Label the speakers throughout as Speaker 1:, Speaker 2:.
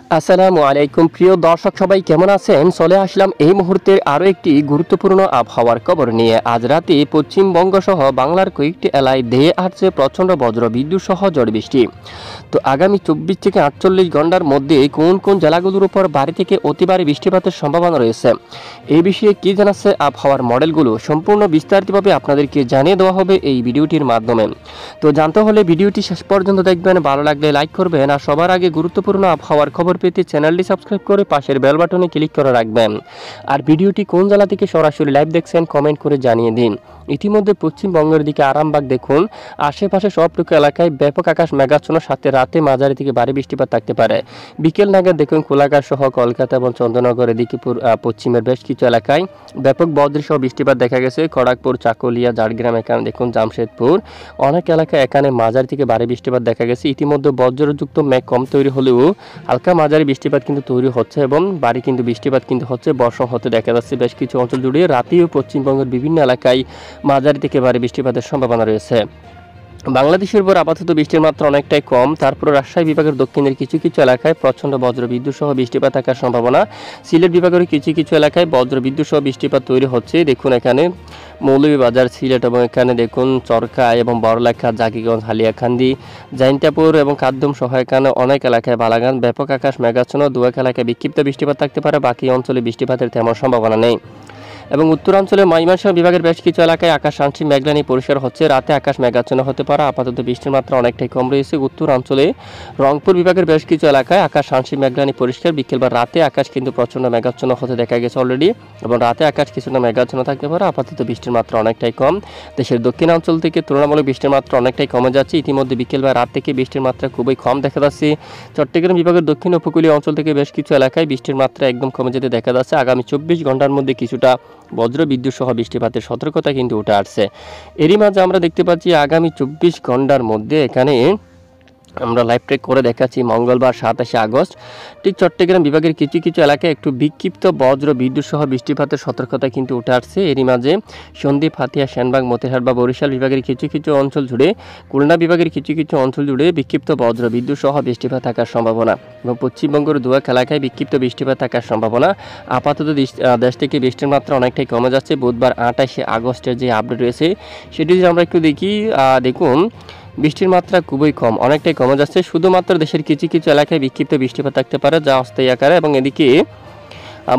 Speaker 1: আসসালামু আলাইকুম প্রিয় দর্শক সবাই কেমন আছেন? চলে আসলাম এই মুহূর্তের আরও একটি গুরুত্বপূর্ণ আবহাওয়ার খবর নিয়ে। আজ রাতে পশ্চিমবঙ্গ সহ বাংলার কয়েকটি এলাকায় ধেয়ে আসছে প্রচণ্ড বজ্র বিদ্যুৎ সহ ঝড় বৃষ্টি। তো আগামী 24 থেকে 48 ঘন্টার মধ্যে কোন কোন জেলাগুলোর উপর ভারী থেকে অতি ভারী বৃষ্টিপাতের সম্ভাবনা রয়েছে, এই বিষয়ে কী জানাচ্ছে আবহাওয়ার মডেলগুলো সম্পূর্ণ বিস্তারিতভাবে আপনাদেরকে জানিয়ে দেওয়া হবে এই ভিডিওটির মাধ্যমে। তো জানতে হলে ভিডিওটি শেষ পর্যন্ত দেখবেন, ভালো লাগলে লাইক করবেন আর সবার আগে গুরুত্বপূর্ণ আবহাওয়ার খবর পেতে চ্যানেলটি সাবস্ক্রাইব করে পাশের বেল বাটনে ক্লিক করে রাখবেন। আর ভিডিওটি কোন জেলা থেকে সরাসরি লাইভ দেখছেন কমেন্ট করে জানিয়ে দিন। ইতিমধ্যে পশ্চিমবঙ্গের দিকে আরামবাগ দেখুন, আশেপাশে সবটুকু এলাকায় ব্যাপক আকাশ মেঘাচ্ছন্নের সাথে রাতে মাঝারি থেকে ভারী বৃষ্টিপাত থাকতে পারে। বিকেল নাগাদ দেখুন কোলাঘাট সহ কলকাতা এবং চন্দ্রনগর এদিকে পশ্চিমের বেশ কিছু এলাকায় ব্যাপক বজ্রসহ বৃষ্টিপাত দেখা গেছে। খড়গপুর, চাকুলিয়া, ঝাড়গ্রাম, এখানে দেখুন জামশেদপুর অনেক এলাকায় এখানে মাঝারি থেকে ভারী বৃষ্টিপাত দেখা গেছে। ইতিমধ্যে বজ্রযুক্ত মেঘ কম তৈরি হলেও হালকা মাঝারি বৃষ্টিপাত কিন্তু তৈরি হচ্ছে এবং ভারী কিন্তু বৃষ্টিপাত কিন্তু হচ্ছে, বর্ষণ হতে দেখা যাচ্ছে বেশ কিছু অঞ্চল জুড়ে। রাতেও পশ্চিমবঙ্গের বিভিন্ন এলাকায় মাঝারি থেকে ভারী বৃষ্টিপাতের সম্ভাবনা রয়েছে। বাংলাদেশের উপর আপাতত বৃষ্টির মাত্রা অনেকটাই কম, তারপর রাজশাহী বিভাগের দক্ষিণের কিছু কিছু এলাকায় প্রচণ্ড বজ্র বিদ্যুৎ সহ বৃষ্টিপাত থাকার সম্ভাবনা। সিলেট বিভাগের কিছু কিছু এলাকায় বজ্র বিদ্যুৎ সহ বৃষ্টিপাত তৈরি হচ্ছে। দেখুন এখানে মৌলভীবাজার, সিলেট এবং এখানে দেখুন চরকায় এবং বড়লেখা, জাকিগঞ্জ, হালিয়াকান্দি, জাইন্তাপুর এবং কাদ্দুম সহ এখানে অনেক এলাকায় বালাগান ব্যাপক আকাশ মেঘাচ্ছন্ন। দু এক এলাকায় বিক্ষিপ্ত বৃষ্টিপাত থাকতে পারে, বাকি অঞ্চলে বৃষ্টিপাতের তেমন সম্ভাবনা নেই। এবং উত্তরাঞ্চলে ময়মনসিংহ বিভাগের বেশ কিছু এলাকায় আকাশ আংশিক মেঘলা পরিষ্কার হচ্ছে, রাতে আকাশ মেঘাচ্ছন্ন হতে পারে, আপাতত বৃষ্টির মাত্রা অনেকটাই কম রয়েছে। উত্তরাঞ্চলে রংপুর বিভাগের বেশ কিছু এলাকায় আকাশ আংশিক মেঘলা পরিষ্কার, বিকেল বা রাতে আকাশ কিন্তু প্রচণ্ড মেঘাচ্ছন্ন হতে দেখা গেছে অলরেডি, এবং রাতে আকাশ কিছুটা মেঘাচ্ছন্ন থাকতে পারে, আপাতত বৃষ্টির মাত্রা অনেকটাই কম। দেশের দক্ষিণাঞ্চল থেকে তুলনামূলক বৃষ্টির মাত্রা অনেকটাই কমে যাচ্ছে। ইতিমধ্যে বিকেল বা রাত থেকে বৃষ্টির মাত্রা খুবই কম দেখা যাচ্ছে। চট্টগ্রাম বিভাগের দক্ষিণ উপকূলীয় অঞ্চল থেকে বেশ কিছু এলাকায় বৃষ্টির মাত্রা একদম কমে যেতে দেখা যাচ্ছে। আগামী 24 ঘন্টার মধ্যে কিছুটা বজ্র বিদ্যুৎ সহ বৃষ্টিপাতের সতর্কতা কিন্তু উঠে আসছে। এরই মাঝে আমরা দেখতে পাচ্ছি আগামী 24 ঘন্টার মধ্যে এখানে আমরা লাইভ ট্রেক করে দেখাচ্ছি মঙ্গলবার 27 আগস্ট ঠিক চট্টগ্রাম বিভাগের কিছু কিছু এলাকায় একটু বিক্ষিপ্ত বজ্র বিদ্যুৎ সহ বৃষ্টিপাতের সতর্কতা কিন্তু উঠে আসছে। এরই মাঝে সন্দ্বীপ, হাতিয়া, সেনবাগ, মতিহাট বা বরিশাল বিভাগের কিছু কিছু অঞ্চল জুড়ে, খুলনা বিভাগের কিছু কিছু অঞ্চল জুড়ে বিক্ষিপ্ত বজ্র বিদ্যুৎ সহ বৃষ্টিপাত থাকার সম্ভাবনা, এবং পশ্চিমবঙ্গের দু এক এলাকায় বিক্ষিপ্ত বৃষ্টিপাত থাকার সম্ভাবনা। আপাতত দেশ থেকে বৃষ্টির মাত্রা অনেকটাই কমে যাচ্ছে। বুধবার 28 আগস্টের যে আপডেট রয়েছে সেটি যদি আমরা একটু দেখি, দেখুন বৃষ্টির মাত্রা খুবই কম, অনেকটাই কমে যাচ্ছে। শুধুমাত্র দেশের কিছু কিছু এলাকায় বিক্ষিপ্ত বৃষ্টিপাত থাকতে পারে, যা অস্থায়ী আকারে, এবং এদিকে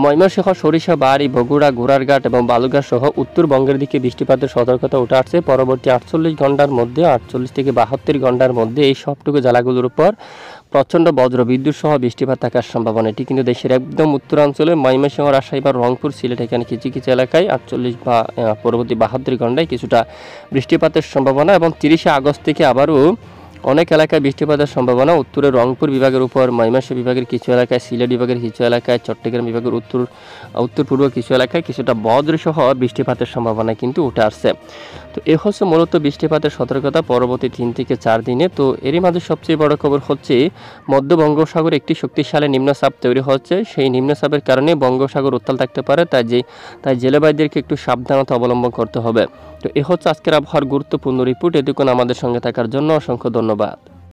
Speaker 1: ময়মনসিংহ, সরিষা, বাড়ি, বগুড়া, গোড়ারঘাট এবং বালুঘাট সহ উত্তরবঙ্গের দিকে বৃষ্টিপাতের সতর্কতা উঠে আসছে। পরবর্তী 48 ঘন্টার মধ্যে, 48 থেকে 72 ঘন্টার মধ্যে এই সবটুকু জেলাগুলোর উপর প্রচণ্ড বজ্র বিদ্যুৎ সহ বৃষ্টিপাত থাকার সম্ভাবনা। এটি কিন্তু দেশের একদম উত্তরাঞ্চলে ময়মনসিংহ, রাজশাহী বা রংপুর, সিলেট এখানে কিছু কিছু এলাকায় 48 বা পরবর্তী 72 ঘন্টায় কিছুটা বৃষ্টিপাতের সম্ভাবনা, এবং 30 আগস্ট থেকে আবারও অনেক এলাকায় বৃষ্টিপাতের সম্ভাবনা। উত্তরে রংপুর বিভাগের উপর, ময়মনসিংহ বিভাগের কিছু এলাকায়, সিলেট বিভাগের কিছু এলাকায়, চট্টগ্রাম বিভাগের উত্তর পূর্ব কিছু এলাকায় কিছুটা বজ্রসহ বৃষ্টিপাতের সম্ভাবনা কিন্তু উঠে আসছে। তো এ হচ্ছে মূলত বৃষ্টিপাতের সতর্কতা পরবর্তী 3 থেকে 4 দিনে। তো এরই মাঝে সবচেয়ে বড় খবর হচ্ছে মধ্য বঙ্গোপসাগরে একটি শক্তিশালী নিম্নচাপ তৈরি হচ্ছে। সেই নিম্নচাপের কারণে বঙ্গোপসাগর উত্তাল থাকতে পারে, তাই জেলেবাইদেরকে একটু সাবধানতা অবলম্বন করতে হবে। তো এ হচ্ছে আজকের আবহাওয়ার গুরুত্বপূর্ণ রিপোর্ট। এতক্ষণ আমাদের সঙ্গে থাকার জন্য অসংখ্য ধন্যবাদ।